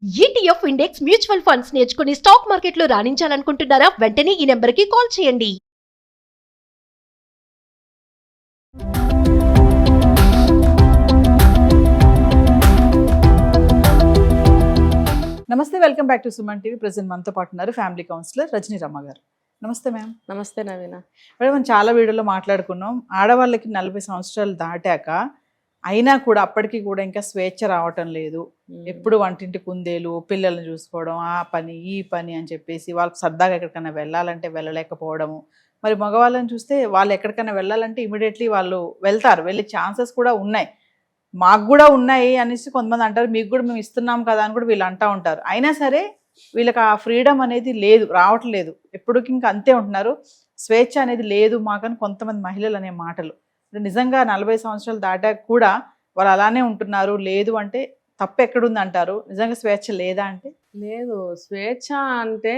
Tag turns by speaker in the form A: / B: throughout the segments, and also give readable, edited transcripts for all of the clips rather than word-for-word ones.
A: ETF index mutual funds నేర్చుకుని stock మార్కెట్లో రాణించాలనుకుంటున్నారా? వెంటనే ఈ నెంబర్కి కాల్ చేయండి.
B: నమస్తే, welcome back to Suman TV. Present మనతో పాటు ఉన్నారు ఫ్యామిలీ కౌన్సిలర్ రజనీ రమ్మ గారు. నమస్తే మ్యామ్.
C: నమస్తే నవీన.
B: ఇప్పుడు మనం చాలా వీడియోలో మాట్లాడుకున్నాం, ఆడవాళ్ళకి 40 సంవత్సరాలు దాటాక అయినా కూడా అప్పటికి కూడా ఇంకా స్వేచ్ఛ రావటం లేదు. ఎప్పుడు వంటింటి కుందేలు, పిల్లల్ని చూసుకోవడం, ఆ పని ఈ పని అని చెప్పేసి వాళ్ళకి సరదాగా ఎక్కడికైనా వెళ్ళాలంటే వెళ్ళలేకపోవడము. మరి మగవాళ్ళని చూస్తే వాళ్ళు ఎక్కడికైనా వెళ్ళాలంటే ఇమీడియట్లీ వాళ్ళు వెళ్తారు, వెళ్ళే ఛాన్సెస్ కూడా ఉన్నాయి. మాకు కూడా ఉన్నాయి అనేసి కొంతమంది అంటారు, మీకు కూడా మేము ఇస్తున్నాం కదా అని కూడా వీళ్ళు అంటూ ఉంటారు. అయినా సరే వీళ్ళకి ఆ ఫ్రీడమ్ అనేది లేదు, రావట్లేదు. ఎప్పటికి ఇంకా అంతే ఉంటున్నారు, స్వేచ్ఛ అనేది లేదు మాకని కొంతమంది మహిళలు అనే మాటలు. నిజంగా 40 సంవత్సరాలు దాటాక కూడా వాళ్ళు అలానే ఉంటున్నారు. లేదు అంటే తప్పు ఎక్కడుంది అంటారు. నిజంగా స్వేచ్ఛ లేదా అంటే?
C: లేదు, స్వేచ్ఛ అంటే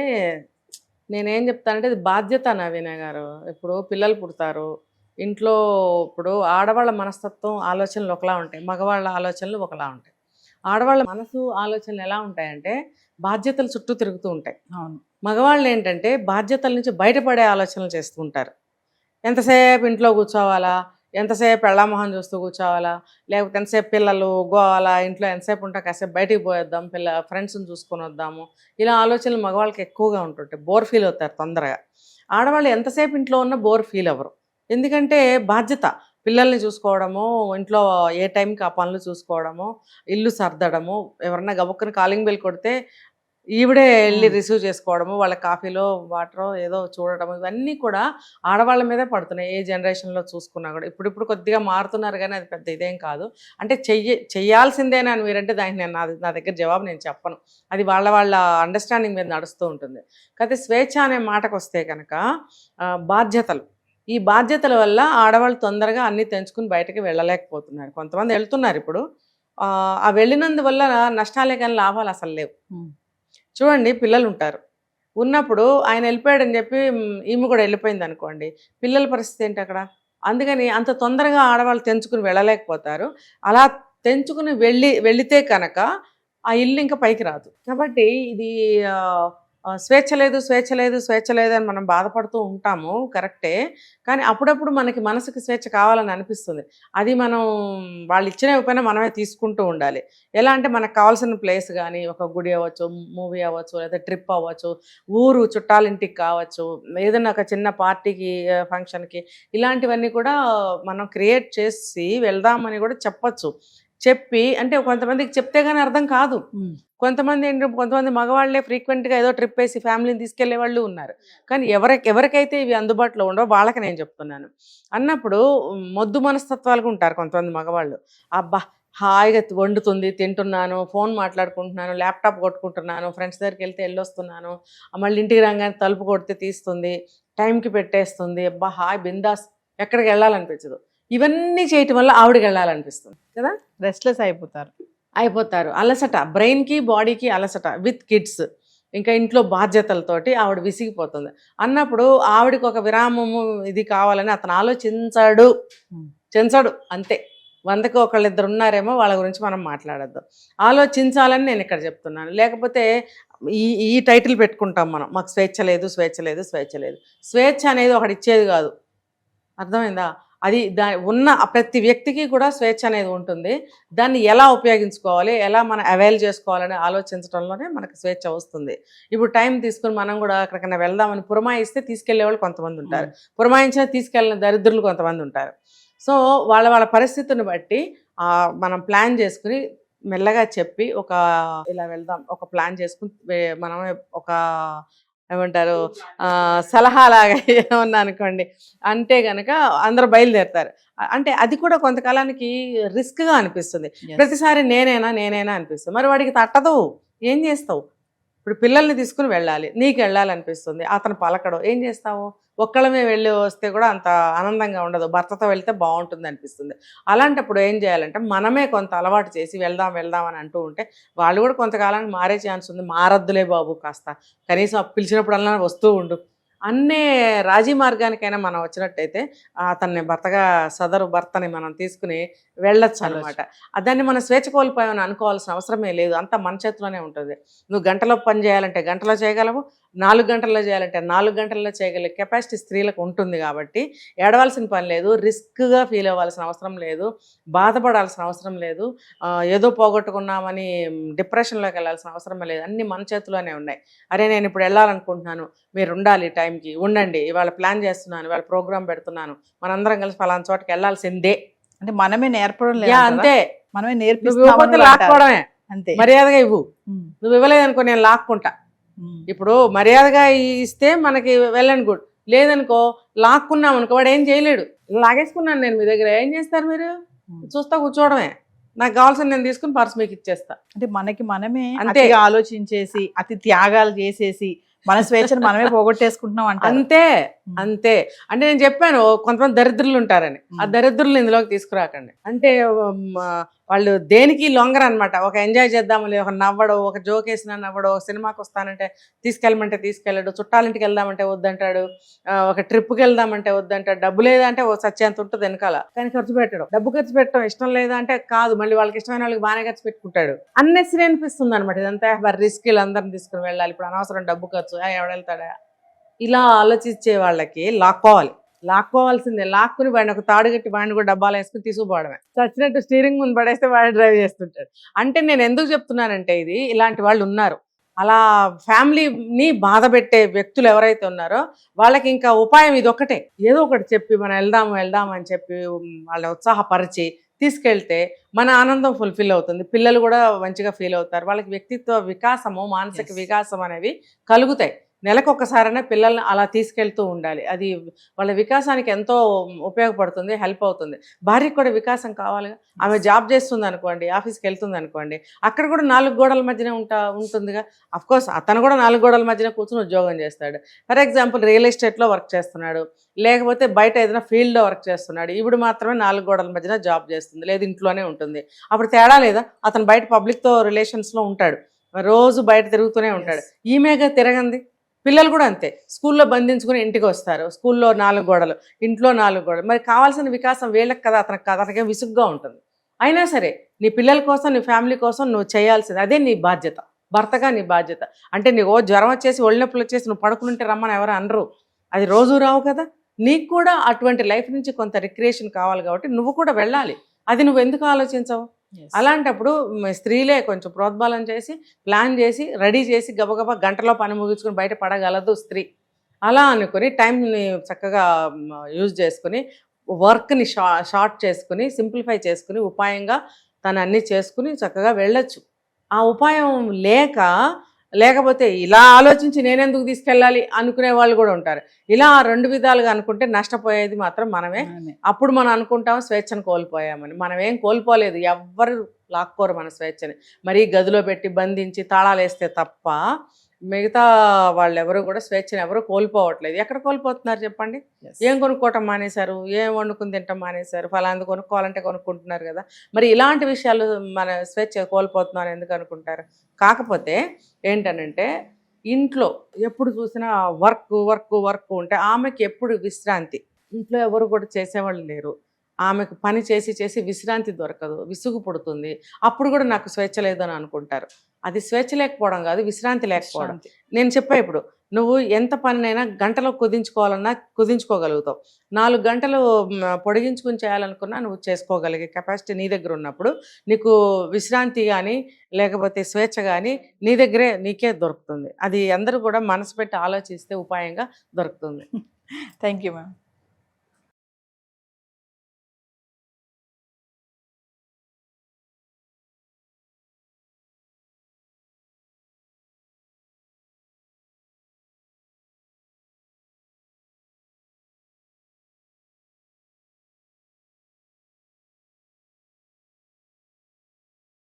C: నేనేం చెప్తానంటే అది బాధ్యత నవీన గారు. ఇప్పుడు పిల్లలు పుడతారు ఇంట్లో, ఇప్పుడు ఆడవాళ్ళ మనస్తత్వం ఆలోచనలు ఒకలా ఉంటాయి, మగవాళ్ళ ఆలోచనలు ఒకలా ఉంటాయి. ఆడవాళ్ళ మనసు ఆలోచనలు ఎలా ఉంటాయంటే బాధ్యతలు చుట్టూ తిరుగుతూ ఉంటాయి.
B: అవును.
C: మగవాళ్ళు ఏంటంటే బాధ్యతల నుంచి బయటపడే ఆలోచనలు చేస్తూ ఉంటారు. ఎంతసేపు ఇంట్లో కూర్చోవాలా, ఎంతసేపు పెళ్ళామొహం చూస్తూ కూర్చోవాలా, లేకపోతే ఎంతసేపు పిల్లలు గోవాలా, ఇంట్లో ఎంతసేపు ఉంటా కాసేపు బయటికి పోయేద్దాం, ఫ్రెండ్స్ని చూసుకొని వద్దాము, ఇలా ఆలోచనలు మగవాళ్ళకి ఎక్కువగా ఉంటుంటాయి. బోర్ ఫీల్ అవుతారు తొందరగా. ఆడవాళ్ళు ఎంతసేపు ఇంట్లో ఉన్నా బోర్ ఫీల్ అవ్వరు, ఎందుకంటే బాధ్యత పిల్లల్ని చూసుకోవడము, ఇంట్లో ఏ టైంకి ఆ పనులు చూసుకోవడము, ఇల్లు సర్దడము, ఎవరన్నా గబుక్కని కాలింగ్ బెల్ కొడితే ఈవిడే వెళ్ళి రిసీవ్ చేసుకోవడము, వాళ్ళ కాఫీలో వాటరో ఏదో చూడటము, ఇవన్నీ కూడా ఆడవాళ్ళ మీదే పడుతున్నాయి. ఏ జనరేషన్లో చూసుకున్నా కూడా ఇప్పుడు కొద్దిగా మారుతున్నారు, కానీ అది పెద్ద ఇదేం కాదు. అంటే చెయ్యాల్సిందేనా అని మీరంటే దానికి నేను నా దగ్గర జవాబు నేను చెప్పను. అది వాళ్ళ అండర్స్టాండింగ్ మీద నడుస్తూ ఉంటుంది. కాకపోతే స్వేచ్ఛ అనే మాటకు వస్తే కనుక బాధ్యతలు, ఈ బాధ్యతల వల్ల ఆడవాళ్ళు తొందరగా అన్నీ తెంచుకుని బయటకు వెళ్ళలేకపోతున్నారు. కొంతమంది వెళ్తున్నారు ఇప్పుడు, ఆ వెళ్ళినందువల్ల నష్టాలే కానీ లాభాలు అసలు లేవు. చూడండి, పిల్లలు ఉంటారు, ఉన్నప్పుడు ఆయన వెళ్ళిపోయాడని చెప్పి ఈమె కూడా వెళ్ళిపోయింది అనుకోండి, పిల్లల పరిస్థితి ఏంటి అక్కడ? అందుకని అంత తొందరగా ఆడవాళ్ళు తెంచుకుని వెళ్ళలేకపోతారు. అలా తెంచుకుని వెళితే కనుక ఆ ఇల్లు ఇంకా పైకి రాదు. కాబట్టి ఇది స్వేచ్ఛ లేదు స్వేచ్ఛ లేదు స్వేచ్ఛ లేదు అని మనం బాధపడుతూ ఉంటాము, కరెక్టే. కానీ అప్పుడప్పుడు మనకి మనసుకి స్వేచ్ఛ కావాలని అనిపిస్తుంది. అది మనం వాళ్ళు ఇచ్చిన పైన మనమే తీసుకుంటూ ఉండాలి. ఎలా అంటే మనకు కావాల్సిన ప్లేస్ కానీ, ఒక గుడి అవ్వచ్చు, మూవీ అవ్వచ్చు, లేదా ట్రిప్ అవ్వచ్చు, ఊరు చుట్టాలింటికి కావచ్చు, ఏదైనా ఒక చిన్న పార్టీకి, ఫంక్షన్కి, ఇలాంటివన్నీ కూడా మనం క్రియేట్ చేసి వెళ్దామని కూడా చెప్పచ్చు. చెప్పి అంటే కొంతమందికి చెప్తే కానీ అర్థం కాదు. కొంతమంది మగవాళ్ళే ఫ్రీక్వెంట్గా ఏదో ట్రిప్ వేసి ఫ్యామిలీని తీసుకెళ్లే వాళ్ళు ఉన్నారు. కానీ ఎవరికైతే ఇవి అందుబాటులో ఉండవో వాళ్ళకి నేను చెప్తున్నాను. అన్నప్పుడు మొద్దు మనస్తత్వాలుగా ఉంటారు కొంతమంది మగవాళ్ళు. అబ్బా హాయిగా వండుతుంది, తింటున్నాను, ఫోన్ మాట్లాడుకుంటున్నాను, ల్యాప్టాప్ కొట్టుకుంటున్నాను, ఫ్రెండ్స్ దగ్గరికి వెళ్తే వెళ్ళొస్తున్నాను, మళ్ళీ ఇంటికి రాగానే తలుపు కొడితే తీస్తుంది, టైంకి పెట్టేస్తుంది, అబ్బా హాయ్ బిందాస్, ఎక్కడికి వెళ్ళాలనిపించదు. ఇవన్నీ చేయటం వల్ల ఆవిడకి వెళ్ళాలనిపిస్తుంది కదా,
B: రెస్ట్లెస్ అయిపోతారు.
C: అలసట, బ్రెయిన్కి బాడీకి అలసట, విత్ కిడ్స్, ఇంకా ఇంట్లో బాధ్యతలతోటి ఆవిడ విసిగిపోతుంది. అన్నప్పుడు ఆవిడకి ఒక విరామము ఇది కావాలని అతను ఆలోచించాడు, అంతే. 100కి ఒకళ్ళిద్దరు ఉన్నారేమో, వాళ్ళ గురించి మనం మాట్లాడద్దు. ఆలోచించాలని నేను ఇక్కడ చెప్తున్నాను. లేకపోతే ఈ టైటిల్ పెట్టుకుంటాం మనం, మాకు స్వేచ్ఛ లేదు స్వేచ్ఛ లేదు స్వేచ్ఛ లేదు. స్వేచ్ఛ అనేది ఒకటి ఇచ్చేది కాదు, అర్థమైందా? అది ఉన్న ప్రతి వ్యక్తికి కూడా స్వేచ్ఛ అనేది ఉంటుంది. దాన్ని ఎలా ఉపయోగించుకోవాలి, ఎలా మనం అవైల్ చేసుకోవాలని ఆలోచించడంలోనే మనకు స్వేచ్ఛ వస్తుంది. ఇప్పుడు టైం తీసుకుని మనం కూడా ఎక్కడికైనా వెళ్దామని పురమాయిస్తే తీసుకెళ్లే వాళ్ళు కొంతమంది ఉంటారు, పురమాయించినా తీసుకెళ్ళిన దరిద్రులు కొంతమంది ఉంటారు. సో వాళ్ళ పరిస్థితిని బట్టి మనం ప్లాన్ చేసుకుని మెల్లగా చెప్పి ఇలా వెళ్దాం, ఒక ప్లాన్ చేసుకుని మనం ఒక ఏమంటారు సలహాలాగా ఏమన్నా అనుకోండి అంటే కనుక అందరూ బయలుదేరుతారు. అంటే అది కూడా కొంతకాలానికి రిస్క్గా అనిపిస్తుంది. ప్రతిసారి నేనేనా అనిపిస్తుంది. మరి వాడికి తట్టదు, ఏం చేస్తావు? ఇప్పుడు పిల్లల్ని తీసుకుని వెళ్ళాలి, నీకు వెళ్ళాలనిపిస్తుంది, అతను పలకడు, ఏం చేస్తావు? ఒక్కళ్ళమే వెళ్ళి వస్తే కూడా అంత ఆనందంగా ఉండదు, భర్తతో వెళ్తే బాగుంటుంది అనిపిస్తుంది. అలాంటప్పుడు ఏం చేయాలంటే మనమే కొంత అలవాటు చేసి వెళ్దాం అని అంటూ ఉంటే వాళ్ళు కూడా కొంతకాలానికి మారే ఛాన్స్ ఉంది. మారద్దులే బాబు, కాస్త కనీసం పిలిచినప్పుడల్లా వస్తూ ఉండు, అన్నే రాజీ మార్గానికైనా మనం వచ్చినట్టయితే అతన్ని భర్తగా సదరు భర్తని మనం తీసుకుని వెళ్ళొచ్చు అనమాట. దాన్ని మనం స్వేచ్ఛ కోల్పోయామని అనుకోవాల్సిన అవసరమే లేదు. అంతా మన చేతిలోనే ఉంటుంది. నువ్వు గంటలో పని చేయాలంటే గంటలో చేయగలవు, 4 గంటల్లో చేయాలంటే 4 గంటల్లో చేయగలిగే కెపాసిటీ స్త్రీలకు ఉంటుంది. కాబట్టి ఏడవలసిన పని లేదు, రిస్క్గా ఫీల్ అవ్వాల్సిన అవసరం లేదు, బాధపడాల్సిన అవసరం లేదు, ఏదో పోగొట్టుకున్నామని డిప్రెషన్లోకి వెళ్ళాల్సిన అవసరం లేదు. అన్నీ మన చేతిలోనే ఉన్నాయి. అరే నేను ఇప్పుడు వెళ్ళాలనుకుంటున్నాను, మీరు ఉండాలి, టైంకి ఉండండి, ఇవాళ ప్లాన్ చేస్తున్నాను, ఇవాళ ప్రోగ్రామ్ పెడుతున్నాను, మనందరం కలిసి ఫలానా చోటకి వెళ్ళాల్సిందే.
B: అంటే మనమే నేర్పడం లేదు,
C: అంతే.
B: మనమే
C: నువ్వు లాక్కోవడమే,
B: అంతే.
C: మర్యాదగా ఇవ్వు. నువ్వు ఇవ్వలేదనుకో నేను లాక్కుంటా. ఇప్పుడు మర్యాదగా ఇస్తే మనకి వెల్ అండ్ గుడ్, లేదనుకో లాక్కున్నాం అనుకో వాడు ఏం చేయలేడు. లాగేసుకున్నాను నేను మీ దగ్గర, ఏం చేస్తారు మీరు? చూస్తా కూర్చోవడమే. నాకు కావాల్సిన నేను తీసుకుని పర్స్ మీకు ఇచ్చేస్తా.
B: అంటే మనకి మనమే
C: అంతే
B: ఆలోచించేసి అతి త్యాగాలు చేసేసి మన స్వేచ్ఛను మనమే పోగొట్టేసుకుంటున్నాం అంటే
C: అంతే. అంతే అంటే నేను చెప్పాను కొంతమంది దరిద్రులు ఉంటారని, ఆ దరిద్రులు ఇందులోకి తీసుకురాకండి. అంటే వాళ్ళు దేనికి లొంగరు అనమాట. ఒక ఎంజాయ్ చేద్దామని ఒక నవ్వడు, ఒక జోక్ వేసినా నవ్వడు, ఒక సినిమాకి వస్తానంటే తీసుకెళ్ళమంటే తీసుకెళ్ళాడు, చుట్టాలింటికి వెళ్దామంటే వద్దంటాడు, ఒక ట్రిప్కి వెళ్దామంటే వద్దంటాడు, డబ్బు లేదా అంటే ఓ సత్యాంత ఉంటుంది వెనకాల, కానీ ఖర్చు పెట్టడం. డబ్బు ఖర్చు పెట్టడం ఇష్టం లేదా అంటే కాదు, మళ్ళీ వాళ్ళకి ఇష్టమైన వాళ్ళకి బాగానే ఖర్చు పెట్టుకుంటాడు. అన్నెసరీ అనిపిస్తుంది అనమాట. ఇదంతా రిస్క్, అందరిని తీసుకుని వెళ్ళాలి, ఇప్పుడు అనవసరం డబ్బు ఖర్చు, ఎవడెళ్తాడా? ఇలా ఆలోచించే వాళ్ళకి లాక్కోవాల్సిందే. లాక్కుని వాడిని ఒక తాడు కట్టి వాడిని కూడా డబ్బాలు వేసుకుని తీసుకుపోవడమే. చచ్చినట్టు స్టీరింగ్ ముందు పడేస్తే వాడు డ్రైవ్ చేస్తుంటాడు. అంటే నేను ఎందుకు చెప్తున్నానంటే ఇది ఇలాంటి వాళ్ళు ఉన్నారు. అలా ఫ్యామిలీని బాధ పెట్టే వ్యక్తులు ఎవరైతే ఉన్నారో వాళ్ళకి ఇంకా ఉపాయం ఇది ఒకటే. ఏదో ఒకటి చెప్పి మనం వెళ్దాం అని చెప్పి వాళ్ళ ఉత్సాహపరిచి తీసుకెళ్తే మన ఆనందం ఫుల్ఫిల్ అవుతుంది. పిల్లలు కూడా మంచిగా ఫీల్ అవుతారు. వాళ్ళకి వ్యక్తిత్వ వికాసము, మానసిక వికాసం అనేవి కలుగుతాయి. నెలకొకసారైనా పిల్లల్ని అలా తీసుకెళ్తూ ఉండాలి. అది వాళ్ళ వికాసానికి ఎంతో ఉపయోగపడుతుంది, హెల్ప్ అవుతుంది. భార్యకు కూడా వికాసం కావాలిగా. ఆమె జాబ్ చేస్తుంది అనుకోండి, ఆఫీస్కి వెళ్తుంది అనుకోండి, అక్కడ కూడా 4 గోడల మధ్యనే ఉంటుందిగా. అఫ్కోర్స్ అతను కూడా 4 గోడల మధ్యన కూర్చొని ఉద్యోగం చేస్తాడు. ఫర్ ఎగ్జాంపుల్ రియల్ ఎస్టేట్లో వర్క్ చేస్తున్నాడు, లేకపోతే బయట ఏదైనా ఫీల్డ్లో వర్క్ చేస్తున్నాడు. ఇప్పుడు మాత్రమే 4 గోడల మధ్యన జాబ్ చేస్తుంది, లేదు ఇంట్లోనే ఉంటుంది. అప్పుడు తేడా లేదా? అతను బయట పబ్లిక్తో రిలేషన్స్లో ఉంటాడు, రోజు బయట తిరుగుతూనే ఉంటాడు. ఈమెగా తిరగంది. పిల్లలు కూడా అంతే, స్కూల్లో బంధించుకుని ఇంటికి వస్తారు. స్కూల్లో 4 గోడలు, ఇంట్లో 4 గోడలు. మరి కావాల్సిన వికాసం వీళ్ళకి కదా, అతనికి విసుగ్గా ఉంటుంది. అయినా సరే నీ పిల్లల కోసం, నీ ఫ్యామిలీ కోసం నువ్వు చేయాల్సింది, అదే నీ బాధ్యత. భర్తగా నీ బాధ్యత. అంటే నీకు జ్వరం వచ్చేసి ఒళ్ళు నొప్పులు వచ్చేసి నువ్వు పడుకుంటే రమ్మని ఎవరు అనరు. అది రోజు రావు కదా. నీకు కూడా అటువంటి లైఫ్ నుంచి కొంత రిక్రియేషన్ కావాలి కాబట్టి నువ్వు కూడా వెళ్ళాలి. అది నువ్వు ఎందుకు ఆలోచించవు? అలాంటప్పుడు స్త్రీలే కొంచెం ప్రోద్బలం చేసి, ప్లాన్ చేసి, రెడీ చేసి గబగబా గంటలో పని ముగించుకుని బయట పడగలదు స్త్రీ. అలా అనుకుని టైంని చక్కగా యూజ్ చేసుకుని, వర్క్ని షార్ట్ చేసుకుని, సింప్లిఫై చేసుకుని, ఉపాయంగా తను అన్నీ చేసుకుని చక్కగా వెళ్ళొచ్చు. ఆ ఉపాయం లేకపోతే ఇలా ఆలోచించి నేనెందుకు తీసుకెళ్ళాలి అనుకునే వాళ్ళు కూడా ఉంటారు. ఇలా 2 విధాలుగా అనుకుంటే నష్టపోయేది మాత్రం మనమే. అప్పుడు మనం అనుకుంటాం స్వేచ్ఛను కోల్పోయామని. మనం ఏం కోల్పోలేదు, ఎవ్వరు లాక్కోరు మన స్వేచ్ఛని. మరీ గదిలో పెట్టి బంధించి తాళాలు వేస్తే తప్ప మిగతా వాళ్ళు ఎవరు కూడా స్వేచ్ఛను ఎవరు కోల్పోవట్లేదు. ఎక్కడ కోల్పోతున్నారు చెప్పండి? ఏం కొనుక్కోవటం మానేశారు, ఏం వండుకుని తింటాం మానేశారు, ఫలాంది కొనుక్కోవాలంటే కొనుక్కుంటున్నారు కదా. మరి ఇలాంటి విషయాలు మన స్వేచ్ఛ కోల్పోతున్నారు ఎందుకు అనుకుంటారు? కాకపోతే ఏంటనంటే ఇంట్లో ఎప్పుడు చూసినా వర్క్ ఉంటే ఆమెకి ఎప్పుడు విశ్రాంతి. ఇంట్లో ఎవరు కూడా చేసేవాళ్ళు లేరు. ఆమెకు పని చేసి విశ్రాంతి దొరకదు, విసుగు పుడుతుంది. అప్పుడు కూడా నాకు స్వేచ్ఛ లేదని అనుకుంటారు. అది స్వేచ్ఛ లేకపోవడం కాదు, విశ్రాంతి లేకపోవడం. నేను చెప్పా, ఇప్పుడు నువ్వు ఎంత పనినైనా గంటలో కుదించుకోవాలన్నా కుదించుకోగలుగుతావు. 4 గంటలు పొడిగించుకుని చేయాలనుకున్నా నువ్వు చేసుకోగలిగే కెపాసిటీ నీ దగ్గర ఉన్నప్పుడు నీకు విశ్రాంతి కానీ లేకపోతే స్వేచ్ఛ కానీ నీ దగ్గరే నీకే దొరుకుతుంది. అది అందరూ కూడా మనసు పెట్టి ఆలోచిస్తే ఉపాయంగా దొరుకుతుంది.
B: Thank you ma'am.